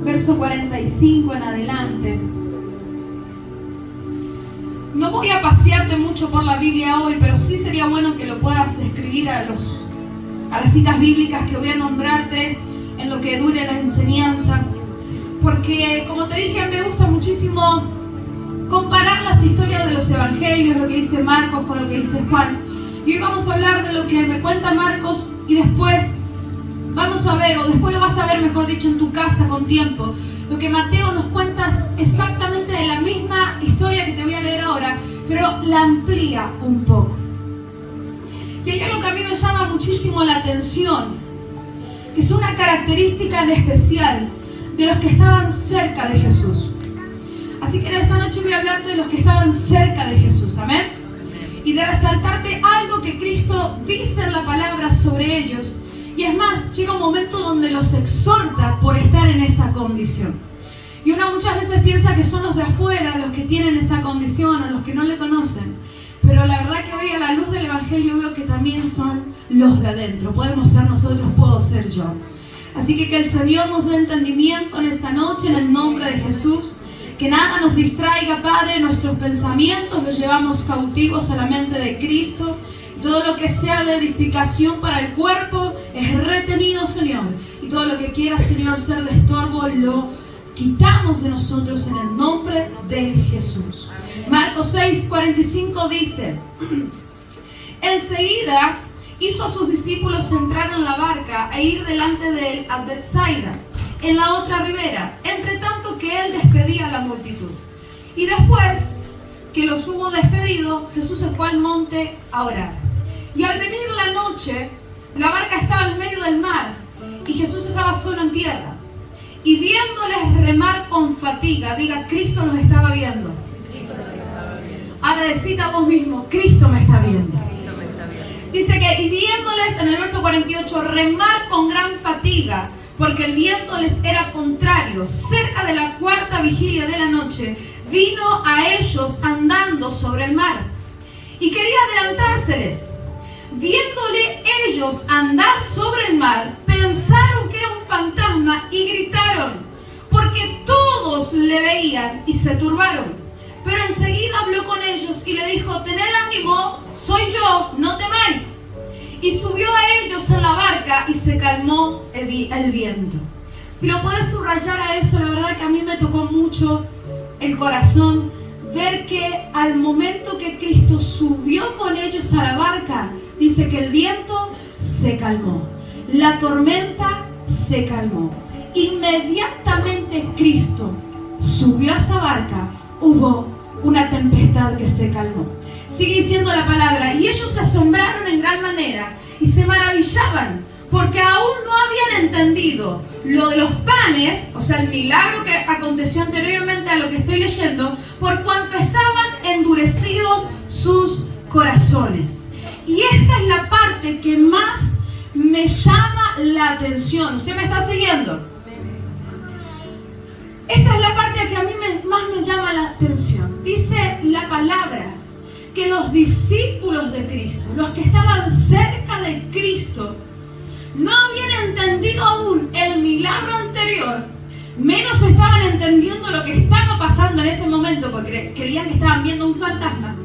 verso 45 en adelante. No voy a pasearte mucho por la Biblia hoy, pero sí sería bueno que lo puedas escribir a las citas bíblicas que voy a nombrarte en lo que dure la enseñanza. Porque, como te dije, me gusta muchísimo comparar las historias de los evangelios, lo que dice Marcos con lo que dice Juan. Y hoy vamos a hablar de lo que me cuenta Marcos y después vamos a ver, o después lo vas a ver, mejor dicho, en tu casa con tiempo, lo que Mateo nos cuenta exactamente de la misma historia que te voy a leer ahora, pero la amplía un poco. Y hay algo que a mí me llama muchísimo la atención, que es una característica en especial de los que estaban cerca de Jesús. Así que en esta noche voy a hablarte de los que estaban cerca de Jesús, amén, y de resaltarte algo que Cristo dice en la palabra sobre ellos. Y es más, llega un momento donde los exhorta por estar en esa condición. Y uno muchas veces piensa que son los de afuera los que tienen esa condición o los que no le conocen. Pero la verdad que hoy a la luz del Evangelio veo que también son los de adentro. Podemos ser nosotros, puedo ser yo. Así que el Señor nos dé entendimiento en esta noche en el nombre de Jesús. Que nada nos distraiga, Padre, nuestros pensamientos los llevamos cautivos a la mente de Cristo. Todo lo que sea de edificación para el cuerpo es retenido, Señor. Y todo lo que quiera, Señor, ser de estorbo, lo quitamos de nosotros en el nombre de Jesús. Marcos 6:45 dice: enseguida hizo a sus discípulos entrar en la barca e ir delante de él a Betsaida, en la otra ribera, entre tanto que él despedía a la multitud. Y después que los hubo despedido, Jesús se fue al monte a orar. Y al venir la noche, la barca estaba en medio del mar y Jesús estaba solo en tierra. Y viéndoles remar con fatiga, diga, Cristo los estaba viendo. Ahora decida vos mismo, Cristo me está viendo. Dice que, y viéndoles, en el verso 48, remar con gran fatiga, porque el viento les era contrario, cerca de la cuarta vigilia de la noche, vino a ellos andando sobre el mar y quería adelantárseles. Viéndole ellos andar sobre el mar, pensaron que era un fantasma y gritaron, porque todos le veían y se turbaron. Pero enseguida habló con ellos y le dijo, tened ánimo, soy yo, no temáis. Y subió a ellos en la barca y se calmó el viento. Si lo puedes subrayar a eso, la verdad que a mí me tocó mucho el corazón ver que al momento que Cristo subió con ellos a la barca, dice que el viento se calmó, la tormenta se calmó. Inmediatamente Cristo subió a esa barca, hubo una tempestad que se calmó. Sigue diciendo la palabra, y ellos se asombraron en gran manera y se maravillaban, porque aún no habían entendido lo de los panes, o sea, el milagro que aconteció anteriormente a lo que estoy leyendo, por cuanto estaban endurecidos sus corazones. Y esta es la parte que más me llama la atención. ¿Usted me está siguiendo? Esta es la parte que a mí más me llama la atención. Dice la palabra que los discípulos de Cristo, los que estaban cerca de Cristo, no habían entendido aún el milagro anterior, menos estaban entendiendo lo que estaba pasando en ese momento, porque creían que estaban viendo un fantasma.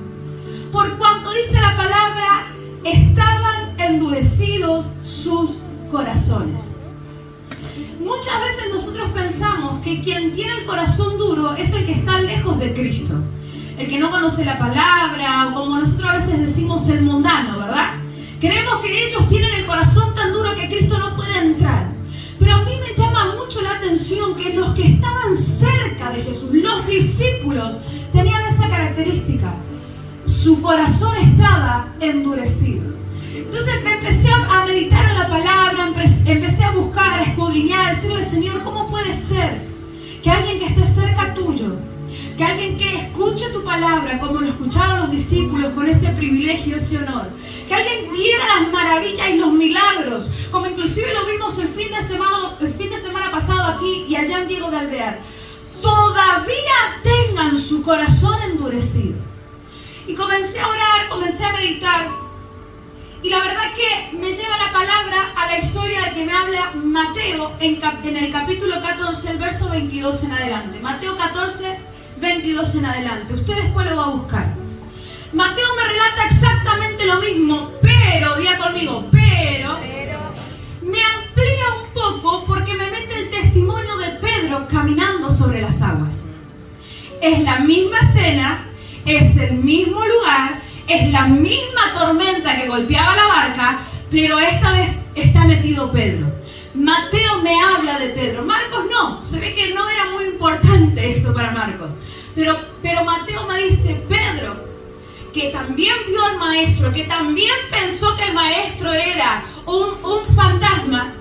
Por cuanto dice la palabra, estaban endurecidos sus corazones. Muchas veces nosotros pensamos que quien tiene el corazón duro es el que está lejos de Cristo, el que no conoce la palabra, o como nosotros a veces decimos, el mundano, ¿verdad? Creemos que ellos tienen el corazón tan duro que Cristo no puede entrar. Pero a mí me llama mucho la atención que los que estaban cerca de Jesús, los discípulos, tenían esta característica. Su corazón estaba endurecido. Entonces me empecé a meditar en la palabra, empecé a buscar, a escudriñar, a decirle, Señor, ¿cómo puede ser que alguien que esté cerca tuyo, que alguien que escuche tu palabra como lo escucharon los discípulos con ese privilegio, ese honor, que alguien viera las maravillas y los milagros, como inclusive lo vimos el fin de semana pasado aquí y allá en Diego de Alvear, todavía tengan su corazón endurecido? Y comencé a orar, comencé a meditar Y la verdad que me lleva la palabra a la historia de que me habla Mateo en el capítulo 14, el verso 22 en adelante. Mateo 14, 22 en adelante. Usted después lo va a buscar. Mateo me relata exactamente lo mismo, pero, diga conmigo, pero me amplía un poco porque me mete el testimonio de Pedro caminando sobre las aguas. Es la misma escena, es el mismo lugar, es la misma tormenta que golpeaba la barca, pero esta vez está metido Pedro. Mateo me habla de Pedro. Marcos no, se ve que no era muy importante esto para Marcos. Pero Mateo me dice, Pedro, que también vio al maestro, que también pensó que el maestro era un fantasma,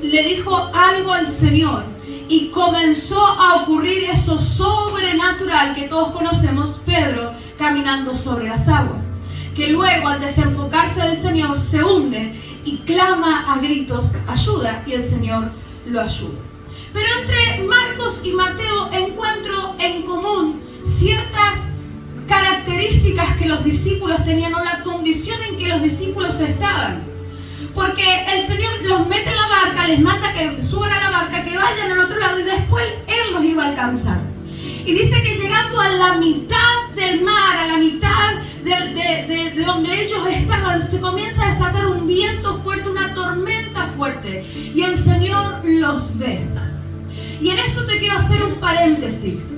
le dijo algo al Señor y comenzó a ocurrir eso sobrenatural que todos conocemos, Pedro caminando sobre las aguas, que luego al desenfocarse del Señor se hunde y clama a gritos ayuda, y el Señor lo ayuda. Pero entre Marcos y Mateo encuentro en común ciertas características que los discípulos tenían, o la condición en que los discípulos estaban. Porque el Señor los mete en la barca, les manda que suban a la barca, que vayan al otro lado, y después Él los iba a alcanzar. Y dice que llegando a la mitad del mar, a la mitad de donde ellos estaban, se comienza a desatar un viento fuerte, una tormenta fuerte, y el Señor los ve. Y en esto te quiero hacer un paréntesis,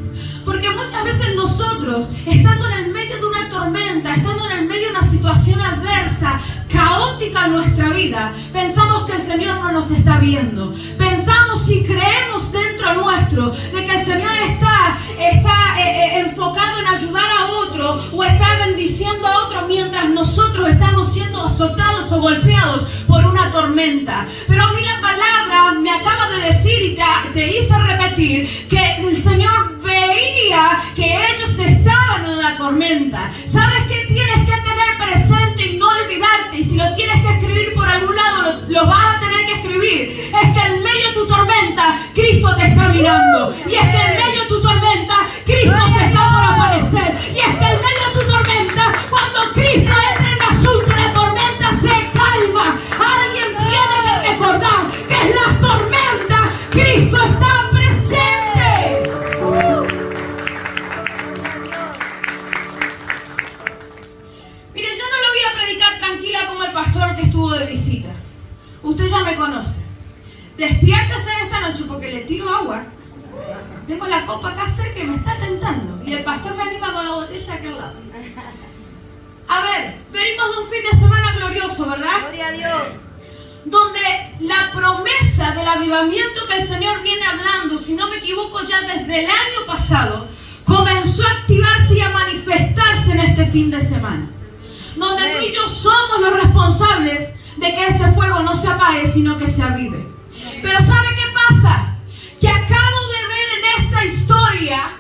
porque muchas veces nosotros, estando en el medio de una tormenta, estando en el medio de una situación adversa, caótica en nuestra vida, pensamos que el Señor no nos está viendo. Pensamos y creemos dentro nuestro de que el Señor está enfocado en ayudar a otro o está bendiciendo a otro mientras nosotros estamos siendo azotados o golpeados por una tormenta. Pero a mí la palabra me acaba de decir y te hice repetir que el Señor veía que ellos estaban en la tormenta. ¿Sabes qué tienes que tener presente y no olvidarte? Y si lo tienes que escribir por algún lado, lo vas a tener que escribir. Es que en medio de tu tormenta, Cristo te está mirando. Y es que en medio de tu tormenta, Cristo se está por aparecer. Y es que en medio de tu tormenta, cuando Cristo entra en el asunto, la tormenta se calma. Alguien tiene que recordar que en las tormentas, Cristo está presente. Mire, yo no lo voy a predicar tranquila como el pastor que estuvo de visita. Usted ya me conoce. Despiértese en esta noche porque le tiro agua. Tengo la copa acá cerca y me está tentando. Y el pastor me anima con la botella aquí al lado. A ver, venimos de un fin de semana glorioso, ¿verdad? Gloria a Dios. Donde la promesa del avivamiento que el Señor viene hablando, si no me equivoco, ya desde el año pasado, comenzó a activarse y a manifestarse en este fin de semana. Donde tú y yo somos los responsables de que ese fuego no se apague, sino que se avive. Pero ¿sabe qué pasa? Que acabo de ver en esta historia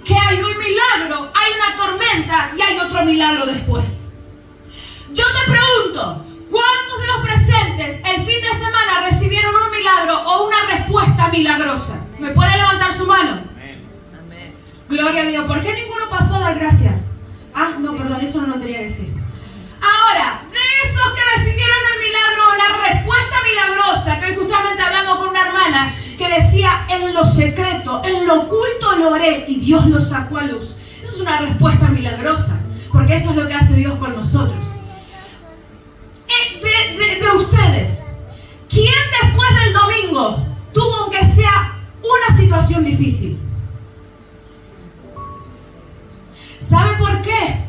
que hay un milagro, hay una tormenta y hay otro milagro después. Yo te pregunto, ¿cuántos de los presentes el fin de semana recibieron un milagro o una respuesta milagrosa? ¿Me puede levantar su mano? Amén. Gloria a Dios. ¿Por qué ninguno pasó a dar gracias? Ah, no, perdón, eso no lo tenía que decir. Ahora, de esos que recibieron el milagro, la respuesta milagrosa, que hoy justamente hablamos con una hermana que decía, en lo secreto, en lo oculto lo oré y Dios lo sacó a luz. Eso es una respuesta milagrosa, porque eso es lo que hace Dios con nosotros. De ustedes, ¿quién después del domingo tuvo, aunque sea una situación difícil? ¿Sabe por qué?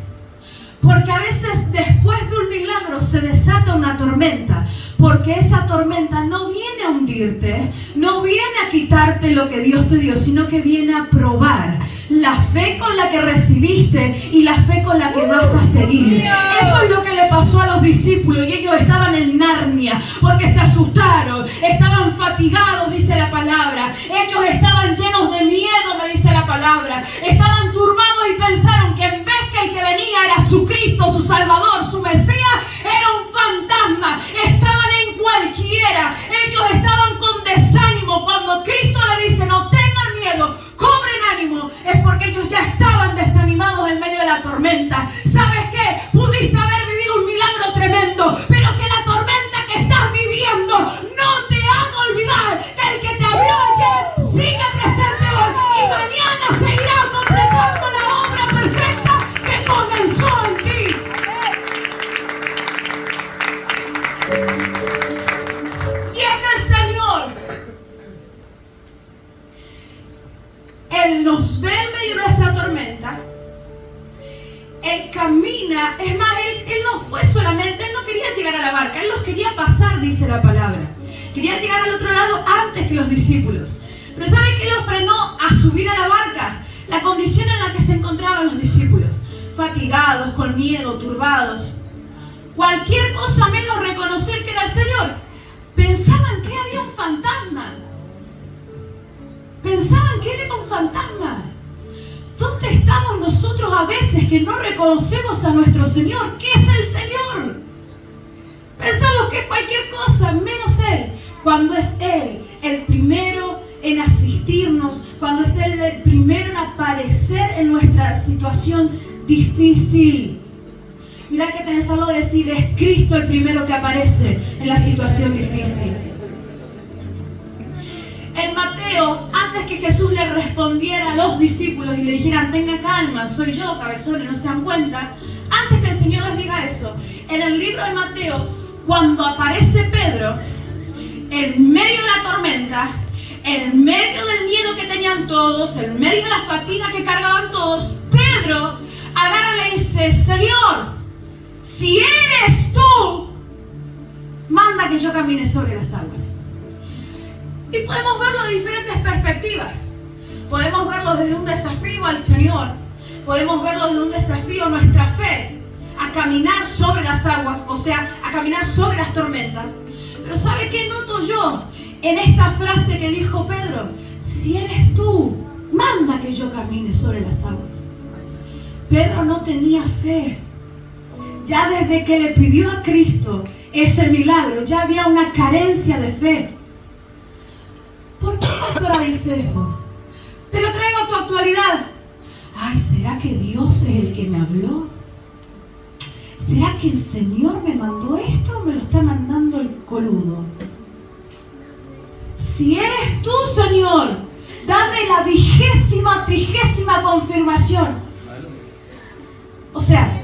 Porque a veces después de un milagro se desata una tormenta. Porque esa tormenta no viene a hundirte, no viene a quitarte lo que Dios te dio, sino que viene a probar la fe con la que recibiste y la fe con la que vas a seguir. Eso es lo que le pasó a los discípulos y ellos estaban en Narnia porque se asustaron, estaban fatigados, dice la palabra. Ellos estaban llenos de miedo, me dice la palabra. Estaban turbados y pensaron que en vez que el que venía era su Cristo, su Salvador, su Mesías, era un fantasma. Estaban en cualquiera. Ellos estaban con desánimo. Cuando Cristo le dice no tengan miedo, cobren ánimo, es porque ellos ya estaban desanimados en medio de la tormenta. ¿Sabes qué? Pudiste haber vivido un milagro tremendo, Él nos ve en medio de nuestra tormenta. Él camina. Es más, Él no fue solamente, Él no quería llegar a la barca, Él los quería pasar, dice la palabra. Quería llegar al otro lado antes que los discípulos. Pero ¿sabe qué los frenó a subir a la barca? La condición en la que se encontraban los discípulos. Fatigados, con miedo, turbados. Cualquier cosa menos reconocer que era el Señor. Pensaban que había un fantasma. Pensaban que era un fantasma. ¿Dónde estamos nosotros a veces que no reconocemos a nuestro Señor? ¿Qué es el Señor? Pensamos que es cualquier cosa menos Él. Cuando es Él el primero en asistirnos, cuando es Él el primero en aparecer en nuestra situación difícil. Mira que tenés algo de decir, es Cristo el primero que aparece en la situación difícil. En Mateo, antes que Jesús le respondiera a los discípulos y le dijeran, tenga calma, soy yo, cabezones, no se dan cuenta, antes que el Señor les diga eso, en el libro de Mateo, cuando aparece Pedro, en medio de la tormenta, en medio del miedo que tenían todos, en medio de la fatiga que cargaban todos, Pedro agarra y le dice, Señor, si eres tú, manda que yo camine sobre las aguas. Y podemos verlo de diferentes perspectivas. Podemos verlo desde un desafío al Señor. Podemos verlo desde un desafío a nuestra fe, a caminar sobre las aguas, o sea, a caminar sobre las tormentas. Pero ¿sabe qué noto yo en esta frase que dijo Pedro? Si eres tú, manda que yo camine sobre las aguas. Pedro no tenía fe. Ya desde que le pidió a Cristo ese milagro, ya había una carencia de fe. ¿Por qué pastora dice eso? Te lo traigo a tu actualidad. Ay, ¿será que Dios es el que me habló? ¿Será que el Señor me mandó esto o me lo está mandando el coludo? Si eres tú, Señor, dame la 23ª confirmación. O sea,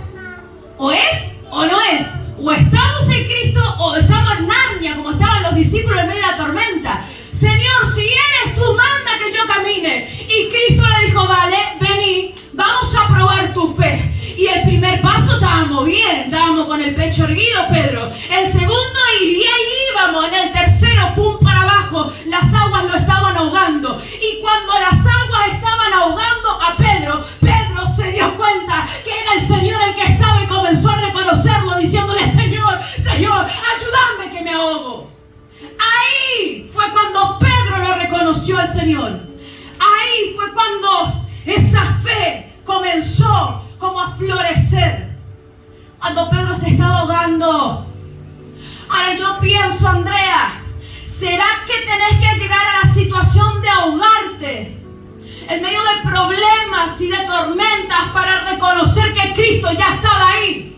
o es o no es. O estamos en Cristo o estamos en Narnia, como estaban los discípulos en medio de la tormenta. Señor, si eres tú, manda que yo camine. Y Cristo le dijo, vale, vení, vamos a probar tu fe. Y el primer paso estábamos bien, estábamos con el pecho erguido, Pedro. El segundo, y ahí íbamos. En el tercero, pum, para abajo, las aguas lo estaban ahogando. Y cuando las aguas estaban ahogando a Pedro, Pedro se dio cuenta que era el Señor el que estaba y comenzó a reconocerlo, diciéndole, Señor, Señor, ayúdame que me ahogo. Ahí fue cuando Pedro lo reconoció al Señor. Ahí fue cuando esa fe comenzó como a florecer. Cuando Pedro se estaba ahogando. Ahora yo pienso, Andrea, ¿será que tenés que llegar a la situación de ahogarte en medio de problemas y de tormentas para reconocer que Cristo ya estaba ahí?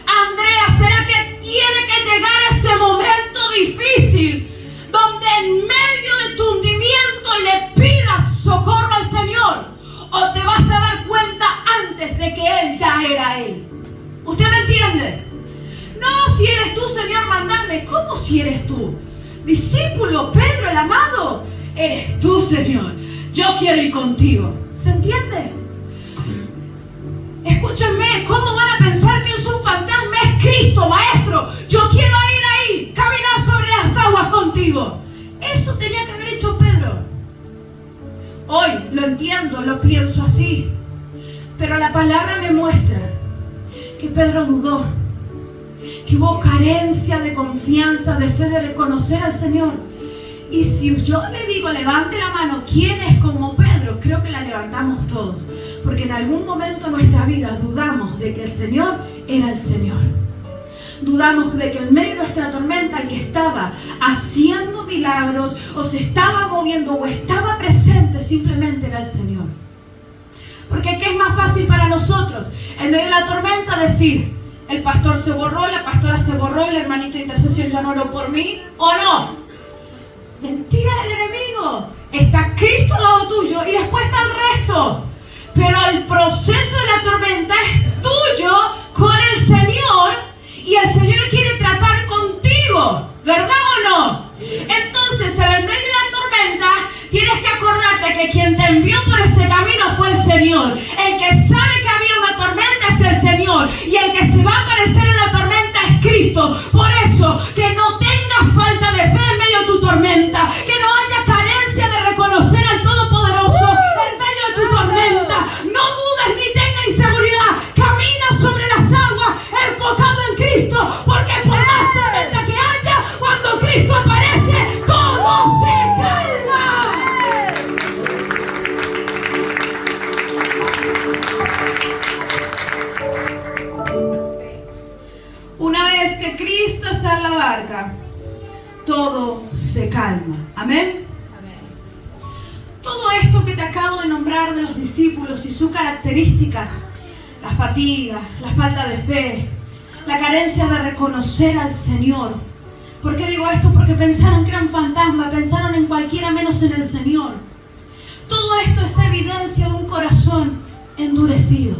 Andrea, ¿será que tiene que llegar ese momento difícil donde en medio de tu hundimiento le pidas socorro al Señor? ¿O te vas a dar cuenta antes de que Él ya era Él? ¿Usted me entiende? No, si eres tú, Señor, mandame. ¿Cómo si eres tú? Discípulo, Pedro, el amado. Eres tú, Señor. Yo quiero ir contigo. ¿Se entiende? Escúchenme, ¿cómo van a pensar que es un fantasma? Es Cristo, Maestro. Yo quiero ir ahí, caminar sobre las aguas contigo. Eso tenía que haber hecho Pedro. Hoy lo entiendo, lo pienso así. Pero la palabra me muestra que Pedro dudó, que hubo carencia de confianza, de fe, de reconocer al Señor. Y si yo le digo, levante la mano, ¿quién es como Pedro? Creo que la levantamos todos. Porque en algún momento de nuestra vida dudamos de que el Señor era el Señor. Dudamos de que en medio de nuestra tormenta el que estaba haciendo milagros o se estaba moviendo o estaba presente simplemente era el Señor. Porque ¿qué es más fácil para nosotros? En medio de la tormenta decir, el pastor se borró, la pastora se borró, el hermanito de intercesión ya no oró por mí, ¿o no? Mentira del enemigo. Está Cristo al lado tuyo y después está el resto. Pero el proceso de la tormenta es tuyo con el Señor y el Señor quiere tratar contigo, ¿verdad o no? Entonces, en el medio de la tormenta, tienes que acordarte que quien envió por ese camino fue el Señor. El que sabe que había una tormenta es el Señor. Y el que se va a aparecer en la tormenta es Cristo. Por eso, que no tengas falta de fe en medio de tu tormenta. Que no haya carencia de reconocer al Todopoderoso en medio de tu tormenta. No dudes ni tengas inseguridad. Camina sobre las aguas enfocado en Cristo. Porque por más tormenta que haya, cuando Cristo aparece, todo se calma. Una vez que Cristo está en la barca, todo se calma. Amén. Todo esto que te acabo de nombrar de los discípulos y sus características, la fatiga, la falta de fe, la carencia de reconocer al Señor. ¿Por qué digo esto? Porque pensaron que eran fantasmas, pensaron en cualquiera menos en el Señor. Todo esto es evidencia de un corazón endurecido.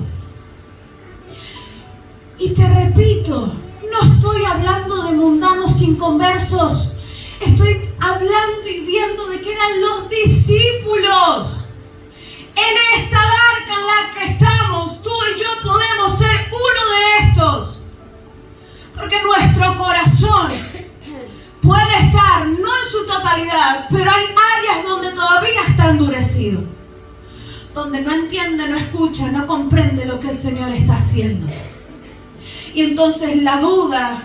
Y te repito, no estoy hablando de mundanos inconversos. Estoy hablando y viendo de que eran los discípulos. En esta barca en la que estamos, tú y yo podemos ser uno de estos. Porque nuestro corazón puede estar, no en su totalidad, pero hay áreas donde todavía está endurecido. Donde no entiende, no escucha, no comprende lo que el Señor está haciendo. Y entonces la duda,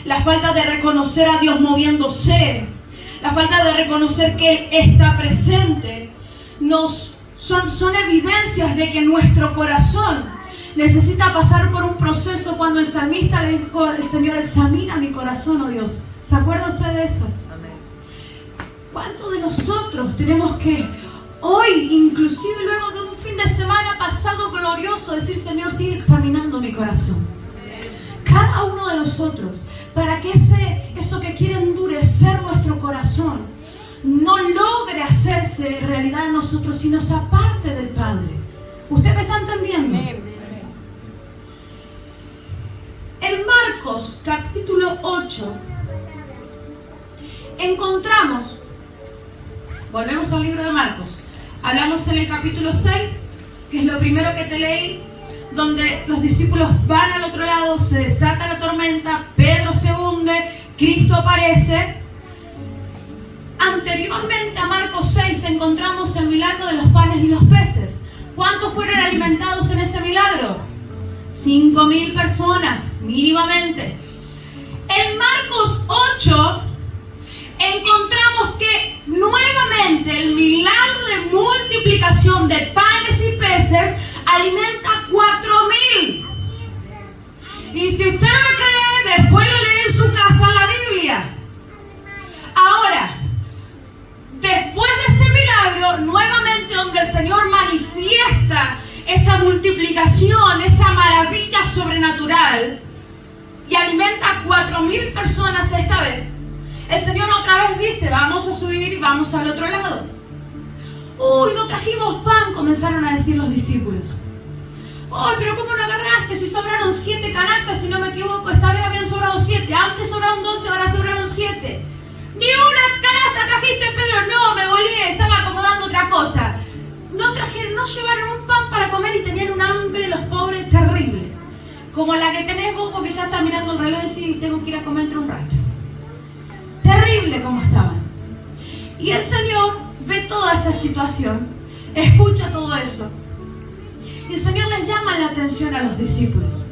la falta de reconocer a Dios moviéndose, la falta de reconocer que Él está presente, son evidencias de que nuestro corazón necesita pasar por un proceso. Cuando el salmista le dijo, el Señor examina mi corazón, oh Dios. ¿Se acuerda usted de eso? ¿Cuántos de nosotros tenemos que hoy, inclusive luego de un fin de semana pasado glorioso, decir, Señor, sigue examinando mi corazón? Cada uno de nosotros, para que eso que quiere endurecer nuestro corazón no logre hacerse realidad en nosotros, sino se aparte del Padre. ¿Usted me está entendiendo? En Marcos capítulo 8 encontramos, volvemos al libro de Marcos, hablamos en el capítulo 6, que es lo primero que te leí, donde los discípulos van al otro lado, se desata la tormenta, Pedro se hunde, Cristo aparece. Anteriormente a Marcos 6 encontramos el milagro de los panes y los peces. ¿Cuántos fueron alimentados en ese milagro? 5.000 personas, mínimamente. En Marcos 8 encontramos que nuevamente el milagro de multiplicación de panes y peces alimenta 4.000. Y si usted no me cree, después lo lee en su casa la Biblia. Ahora, después de ese milagro, nuevamente donde el Señor manifiesta esa multiplicación, esa maravilla sobrenatural, y alimenta a 4.000 personas esta vez, el Señor otra vez dice, vamos a subir y vamos al otro lado. Uy, no trajimos pan, comenzaron a decir los discípulos. Uy, pero ¿cómo no agarraste? Si sobraron 7 canastas, si no me equivoco, esta vez habían sobrado 7. Antes sobraron 12, ahora sobraron 7. Ni una canasta trajiste, Pedro. No, me volví, estaba acomodando otra cosa. No llevaron un pan para comer y tenían un hambre los pobres terrible. Como la que tenés vos, porque ya está mirando el reloj y decís, tengo que ir a comer entre un rato. Terrible como estaban. Y el Señor ve toda esa situación, escucha todo eso. Y el Señor les llama la atención a los discípulos.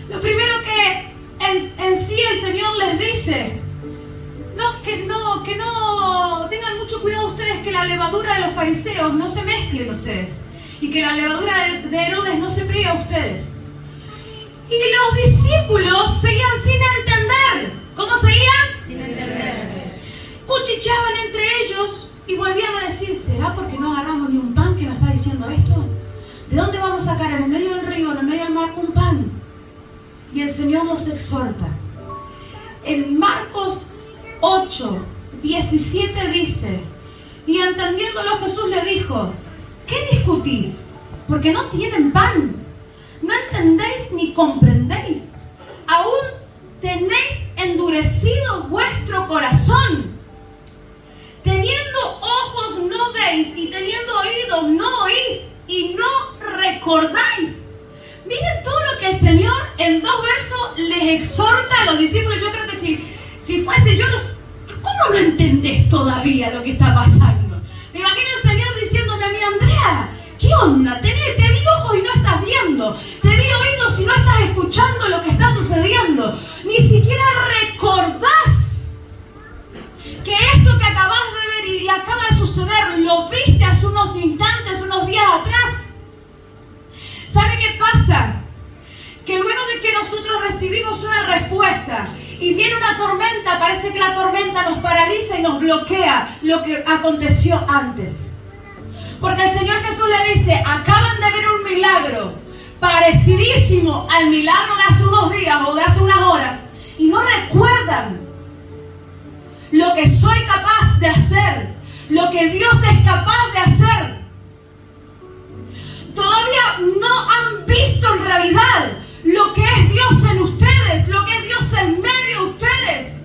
Lo primero que en sí el Señor les dice, que no tengan mucho cuidado ustedes, que la levadura de los fariseos no se mezclen ustedes. Y que la levadura de Herodes no se pegue a ustedes. Y los discípulos seguían sin entender. ¿Cómo seguían? Sin entender. Cuchicheaban entre ellos y volvían a decir, ¿será porque no agarramos ni un pan que nos está diciendo esto? ¿De dónde vamos a sacar en el medio del río, en el medio del mar, un pan? Y el Señor los exhorta. En Marcos 8, 17 dice, y entendiéndolo Jesús le dijo, ¿qué discutís? Porque no tienen pan. ¿No entendéis ni comprendéis? ¿Aún tenéis endurecido vuestro corazón? Teniendo ojos no veis y teniendo oídos recordáis. Miren todo lo que el Señor en 2 versos les exhorta a los discípulos. Yo creo que si fuese yo, ¿cómo no entendés todavía lo que está pasando? Me imagino el Señor diciéndome a mí: Andrea, ¿qué onda? Te di ojos y no estás viendo. Te di oídos y no estás escuchando lo que está sucediendo. Ni siquiera recordás que esto que acabas de ver y acaba de suceder, lo viste hace unos instantes, unos días atrás. ¿Sabe qué pasa? Que luego de que nosotros recibimos una respuesta y viene una tormenta, parece que la tormenta nos paraliza y nos bloquea lo que aconteció antes. Porque el Señor Jesús le dice: acaban de ver un milagro parecidísimo al milagro de hace unos días o de hace unas horas, y no recuerdan lo que soy capaz de hacer, lo que Dios es capaz de hacer. Todavía no han visto en realidad lo que es Dios en ustedes, lo que es Dios en medio de ustedes.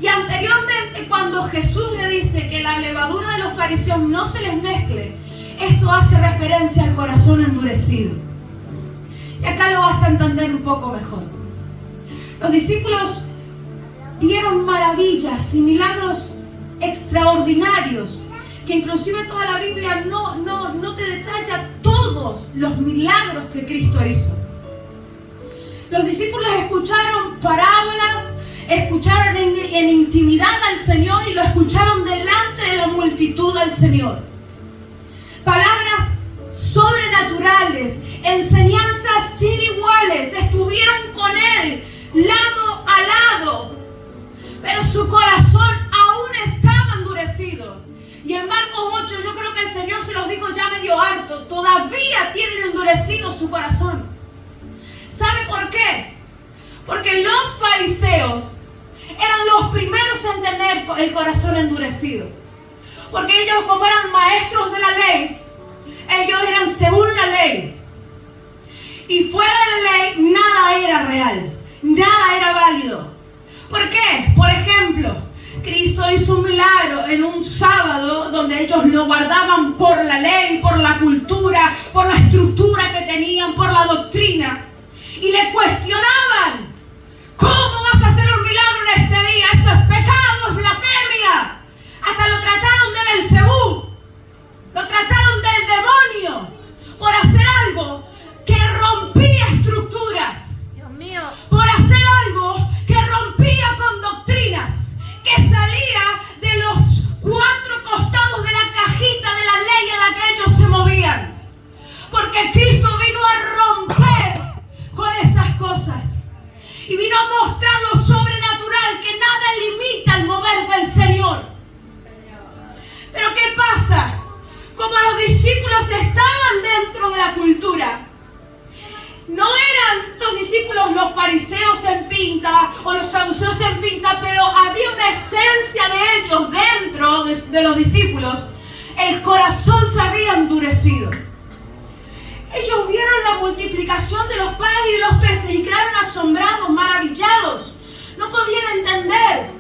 Y anteriormente, cuando Jesús le dice que la levadura de los fariseos no se les mezcle, esto hace referencia al corazón endurecido. Y acá lo vas a entender un poco mejor. Los discípulos vieron maravillas y milagros extraordinarios, que inclusive toda la Biblia no te detalla todos los milagros que Cristo hizo. Los discípulos escucharon parábolas, escucharon en intimidad al Señor y lo escucharon delante de la multitud al Señor. Palabras sobrenaturales, enseñanzas sin iguales, estuvieron con Él lado a lado, pero su corazón aún estaba endurecido. Y en Marcos 8 yo creo que el Señor se los dijo ya medio harto: todavía tienen endurecido su corazón. ¿Sabe por qué? Porque los fariseos eran los primeros en tener el corazón endurecido. Porque ellos, como eran maestros de la ley, ellos eran según la ley. Y fuera de la ley nada era real, nada era válido. ¿Por qué? Por ejemplo, Cristo hizo un milagro en un sábado donde ellos lo guardaban por la ley, por la cultura, por la estructura que tenían, por la doctrina. Y le cuestionaban: ¿cómo vas a hacer un milagro en este día? Eso es pecado, es blasfemia. Hasta lo trataron de Belcebú, lo trataron del demonio por hacer algo que rompía estructuras. Dios mío. Por hacer algo que rompía con doctrinas, que salía de los 4 costados de la cajita de la ley en la que ellos se movían. Porque Cristo vino a romper con esas cosas y vino a mostrar lo sobrenatural, que nada limita el mover del Señor. Pero ¿qué pasa? Como los discípulos estaban dentro de la cultura, no eran los discípulos los fariseos en pinta o los saduceos en pinta, pero había una esencia de ellos dentro de los discípulos. El corazón se había endurecido. Ellos vieron la multiplicación de los panes y de los peces y quedaron asombrados, maravillados. No podían entender.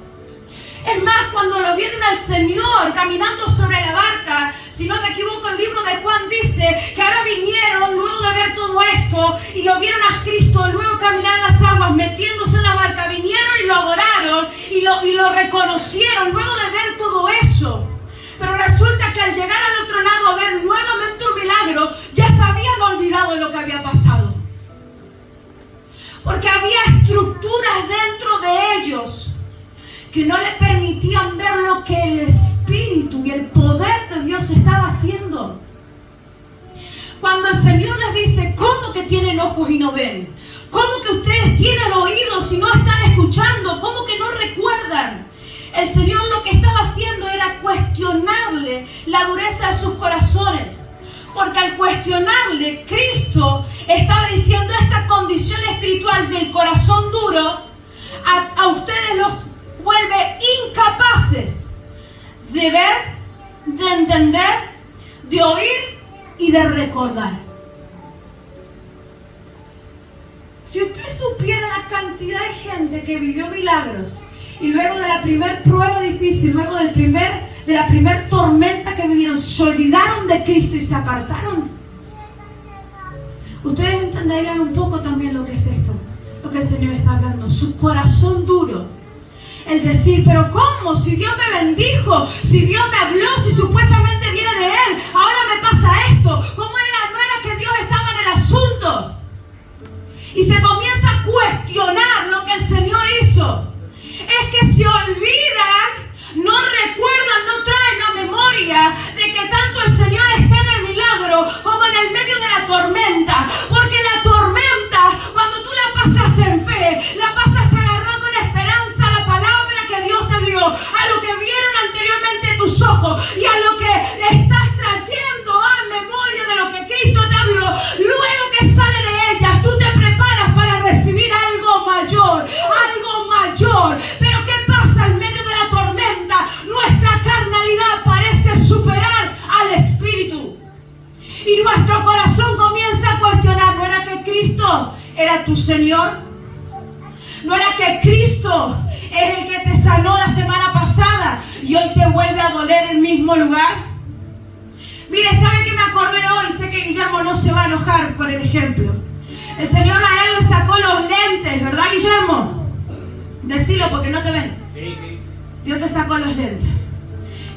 Es más, cuando lo vieron al Señor caminando sobre la barca, si no me equivoco, el libro de Juan dice que ahora vinieron luego de ver todo esto y lo vieron a Cristo luego caminar en las aguas, metiéndose en la barca, vinieron y lo adoraron y lo reconocieron luego de ver todo eso. Pero resulta que al llegar al otro lado a ver nuevamente un milagro, ya se habían olvidado de lo que había pasado. Porque había estructuras dentro de ellos que no le permitían ver lo que el Espíritu y el poder de Dios estaba haciendo. Cuando el Señor les dice: ¿cómo que tienen ojos y no ven? ¿Cómo que ustedes tienen oídos y no están escuchando? ¿Cómo que no recuerdan? El Señor lo que estaba haciendo era cuestionarle la dureza de sus corazones. Porque al cuestionarle, Cristo estaba diciendo: esta condición espiritual del corazón duro a ustedes los vuelve incapaces de ver, de entender, de oír y de recordar. Si usted supiera la cantidad de gente que vivió milagros y luego de la primer prueba difícil, luego de la primer tormenta que vivieron, se olvidaron de Cristo y se apartaron. ustedes entenderían un poco también lo que es esto, lo que el Señor está hablando. Su corazón duro. El decir, pero ¿cómo? Si Dios me bendijo, si Dios me habló, si supuestamente viene de Él, ahora me pasa esto. ¿Cómo era? No era que Dios estaba en el asunto. Y se comienza a cuestionar lo que el Señor hizo. Es que se olvidan, no recuerdan, no traen a memoria de que tanto el Señor está en el milagro como en el medio de la tormenta. Porque la tormenta, cuando tú la pasas en fe, la pasas agarrando en esperanza a la palabra que Dios te dio, a lo que vieron anteriormente tus ojos y a lo que estás trayendo a memoria de lo que Cristo te habló. Luego que sale de ellas, tú te preparas para recibir algo mayor, algo mayor. Pero ¿qué pasa en medio de la tormenta? Nuestra carnalidad parece superar al Espíritu. Y nuestro corazón comienza a cuestionar, ¿no era que Cristo era tu Señor? ¿No era que Cristo es el que te sanó la semana pasada y hoy te vuelve a doler el mismo lugar? Mire, ¿sabe qué me acordé hoy? Sé que Guillermo no se va a enojar por el ejemplo. El Señor a él le sacó los lentes, ¿verdad, Guillermo? Decilo porque no te ven. Sí, sí. Dios te sacó los lentes.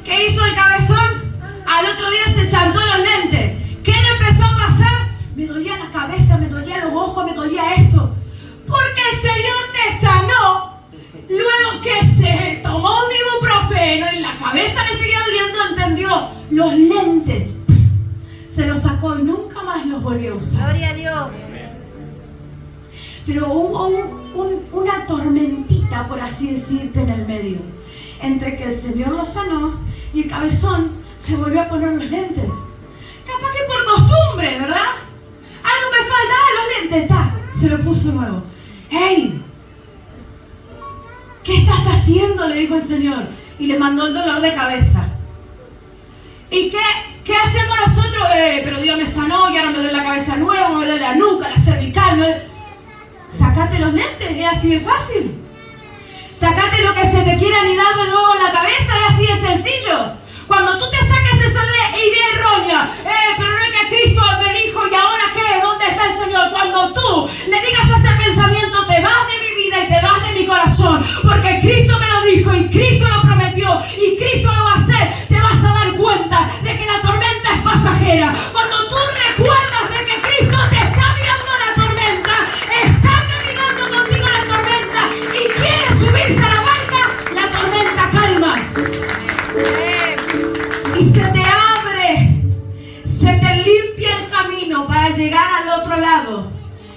¿Qué hizo el cabezón? Al otro día se chantó los lentes. ¿Qué le empezó a pasar? Me dolía la cabeza, me dolía los ojos, me dolía esto. Porque el Señor te sanó. Luego que se tomó un ibuprofeno y la cabeza le seguía doliendo, entendió. Los lentes se los sacó y nunca más los volvió a usar. Gloria a Dios. Pero hubo una tormentita, por así decirte, en el medio. Entre que el Señor lo sanó y el cabezón se volvió a poner los lentes. Capaz que por costumbre, ¿verdad? Algo me faltaba los lentes, se lo puso nuevo. ¡Hey! ¿Qué estás haciendo? Le dijo el Señor. Y le mandó el dolor de cabeza. ¿Y qué hacemos nosotros? Pero Dios me sanó y ahora me duele la cabeza nueva, me duele la nuca, la cervical. Sacate los lentes, es así de fácil. Sacate lo que se te quiera anidar de nuevo en la cabeza, es así de sencillo. Cuando tú te saques esa idea errónea, pero no es que Cristo me dijo, ¿y ahora qué? ¿Dónde está el Señor? Cuando tú le digas ese pensamiento, te vas de mi vida y te vas de mi corazón, porque Cristo me lo dijo y Cristo lo prometió y Cristo lo va a hacer, te vas a dar cuenta de que la tormenta es pasajera. Cuando tú recuerdas de que Cristo te está guiando a la tormenta, está caminando contigo en la tormenta y quiere subirse a la barca, la tormenta calma. Y se te abre, se te limpia el camino para llegar al otro lado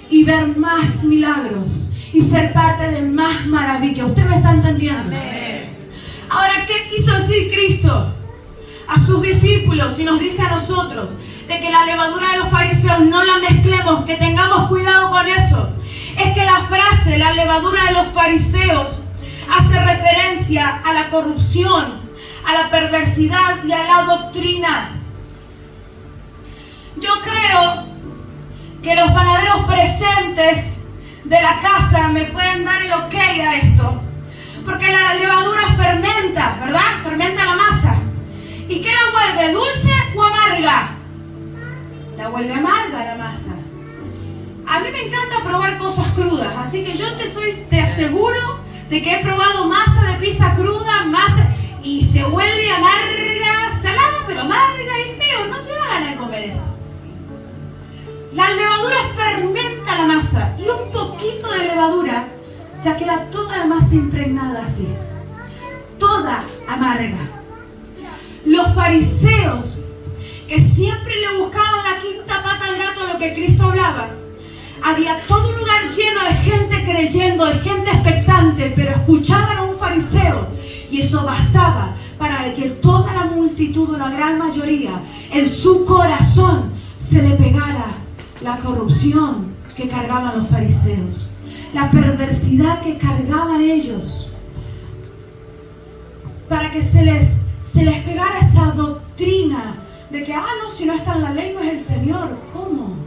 y ver más milagros y ser parte de más maravillas. ¿Usted me está entendiendo? Amén. Ahora, ¿qué quiso decir Cristo a sus discípulos y nos dice a nosotros? De que la levadura de los fariseos no la mezclemos, que tengamos cuidado con eso. Es que la frase, la levadura de los fariseos, hace referencia a la corrupción, a la perversidad y a la doctrina. Yo creo que los panaderos presentes de la casa me pueden dar el ok a esto, porque la levadura fermenta, ¿verdad? Fermenta la masa. ¿Y qué la vuelve? ¿Dulce o amarga? La vuelve amarga la masa. A mí me encanta probar cosas crudas, así que yo te aseguro de que he probado masa de pizza cruda, y se vuelve amarga, salada, pero amarga y feo, no te da ganas de comer eso. La levadura fermenta la masa y un poquito de levadura ya queda toda la masa impregnada así, toda amarga. Los fariseos, que siempre le buscaban la quinta pata al gato de lo que Cristo hablaba, había todo un lugar lleno de gente creyendo, de gente expectante, pero escuchaban a un fariseo y eso bastaba para que toda la multitud o la gran mayoría en su corazón se le pegara la corrupción que cargaban los fariseos, la perversidad que cargaban ellos, para que se les pegara esa doctrina de que, no, si no está en la ley no es el Señor. ¿Cómo?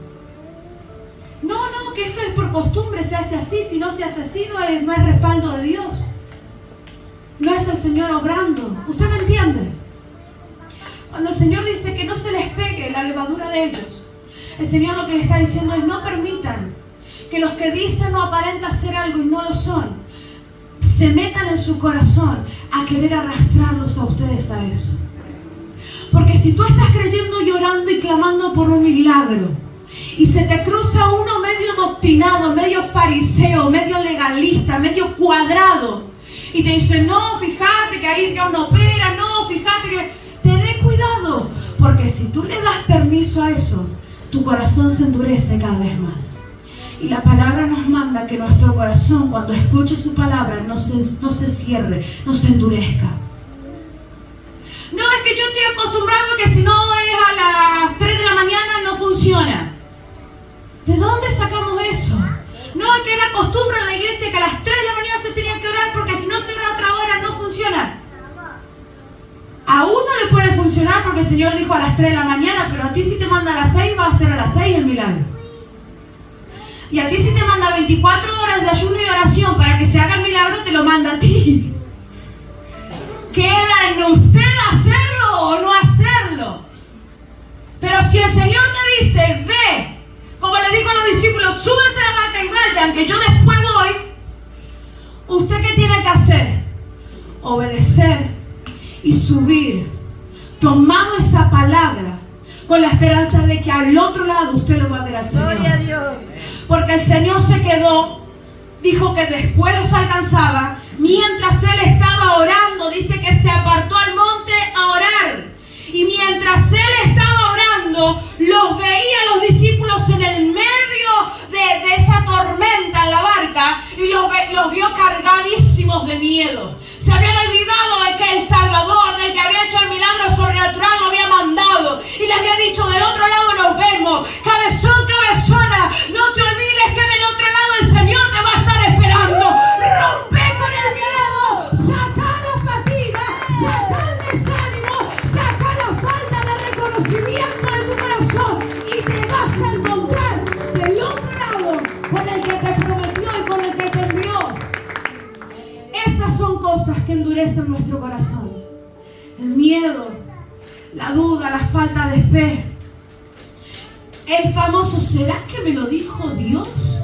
No, que esto es por costumbre, se hace así, si no se hace así no es respaldo de Dios. No es el Señor obrando. ¿Usted me entiende? Cuando el Señor dice que no se les pegue la levadura de ellos, El Señor lo que le está diciendo es: no permitan que los que dicen no aparentan ser algo y no lo son, se metan en su corazón a querer arrastrarlos a ustedes a eso. Porque si tú estás creyendo y orando y clamando por un milagro, y se te cruza uno medio doctrinado, medio fariseo, medio legalista, medio cuadrado, y te dice: no, fíjate que ahí Dios no opera, no, fíjate que... Ten cuidado, porque si tú le das permiso a eso, tu corazón se endurece cada vez más. Y la palabra nos manda que nuestro corazón, cuando escuche su palabra, no se cierre, no se endurezca. No, es que yo estoy acostumbrado que si no es a las 3 de la mañana no funciona. ¿De dónde sacamos eso? No, es que era costumbre en la iglesia que a las 3 de la mañana se tenía que orar, porque si no se ora a otra hora no funciona. A uno le puede funcionar porque el Señor dijo a las 3 de la mañana, pero a ti si te manda a las 6, va a ser a las 6 el milagro. Y a ti si te manda 24 horas de ayuno y oración para que se haga el milagro, te lo manda a ti. Queda en usted hacerlo o no hacerlo. Pero si el Señor te dice: ve, como le digo a los discípulos, súbense a la barca y vayan, que yo después voy. ¿Usted qué tiene que hacer? Obedecer y subir, tomando esa palabra, con la esperanza de que al otro lado usted lo va a ver al Señor. Gloria a Dios. Porque el Señor se quedó, dijo que después los alcanzaba, mientras Él estaba orando. Dice que se apartó al monte a orar. Y mientras Él estaba orando, los veía los discípulos en el medio de esa tormenta en la barca, y los vio cargadísimos de miedo. Se habían olvidado de que el Salvador, del que había hecho el milagro sobrenatural, lo había mandado. Y le había dicho: del otro lado nos vemos. Cabezón, cabezona, no te olvides que del otro lado el Señor te va a estar esperando. Rompe con el miedo, saca la fatiga, saca el desánimo, saca la falta de reconocimiento de tu corazón, y te vas a encontrar del otro lado con el que te prometió y con el que te envió. Esas son cosas que endurecen nuestro corazón: el miedo, la duda, la falta de fe. El famoso ¿será que me lo dijo Dios?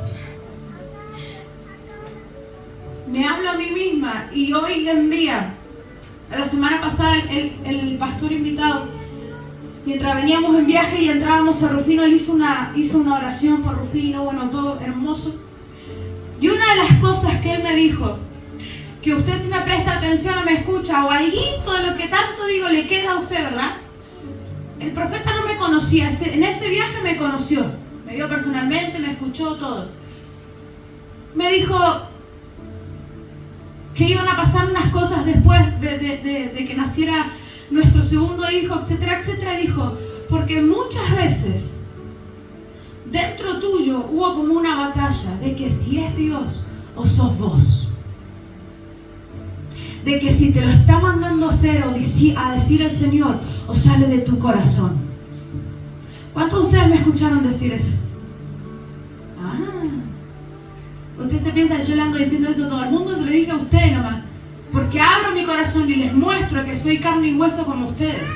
Me hablo a mí misma. Y hoy en día, la semana pasada, el pastor invitado, mientras veníamos en viaje y entrábamos a Rufino, él hizo una oración por Rufino, bueno, todo hermoso. Y una de las cosas que él me dijo, que usted, si me presta atención o me escucha, o alguito de lo que tanto digo le queda a usted, ¿verdad? El profeta no me conocía, en ese viaje me conoció, me vio personalmente, me escuchó todo. Me dijo que iban a pasar unas cosas después de que naciera nuestro segundo hijo, etcétera, etcétera. Dijo: porque muchas veces dentro tuyo hubo como una batalla de que si es Dios o sos vos. De que si te lo está mandando a hacer o a decir el Señor, o sale de tu corazón. ¿Cuántos de ustedes me escucharon decir eso? Usted se piensa que yo le ando diciendo eso a todo el mundo. Se lo dije a usted nomás, porque abro mi corazón y les muestro que soy carne y hueso como ustedes.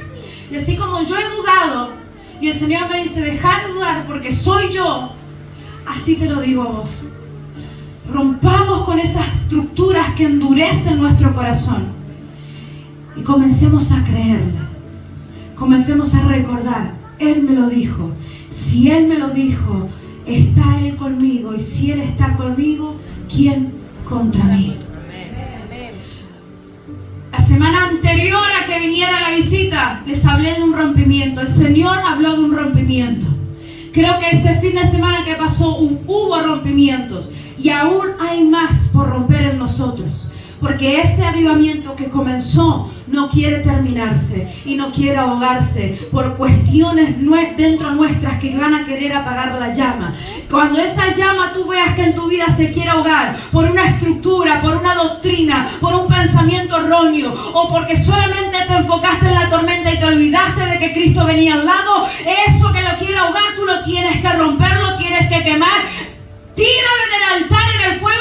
Y así como yo he dudado, y el Señor me dice: dejar de dudar porque soy yo, así te lo digo a vos. Rompamos con esas estructuras que endurecen nuestro corazón y comencemos a creerle. Comencemos a recordar: Él me lo dijo. Si Él me lo dijo, está Él conmigo. Y si Él está conmigo, ¿quién contra mí? La semana anterior a que viniera la visita, les hablé de un rompimiento. El Señor habló de un rompimiento. Creo que este fin de semana que pasó hubo rompimientos. Y aún hay más por romper en nosotros. Porque ese avivamiento que comenzó no quiere terminarse y no quiere ahogarse por cuestiones dentro nuestras que van a querer apagar la llama. Cuando esa llama tú veas que en tu vida se quiere ahogar por una estructura, por una doctrina, por un pensamiento erróneo, o porque solamente te enfocaste en la tormenta y te olvidaste de que Cristo venía al lado, eso que lo quiere ahogar tú lo tienes que romper, lo tienes que quemar. Tíralo en el altar, en el fuego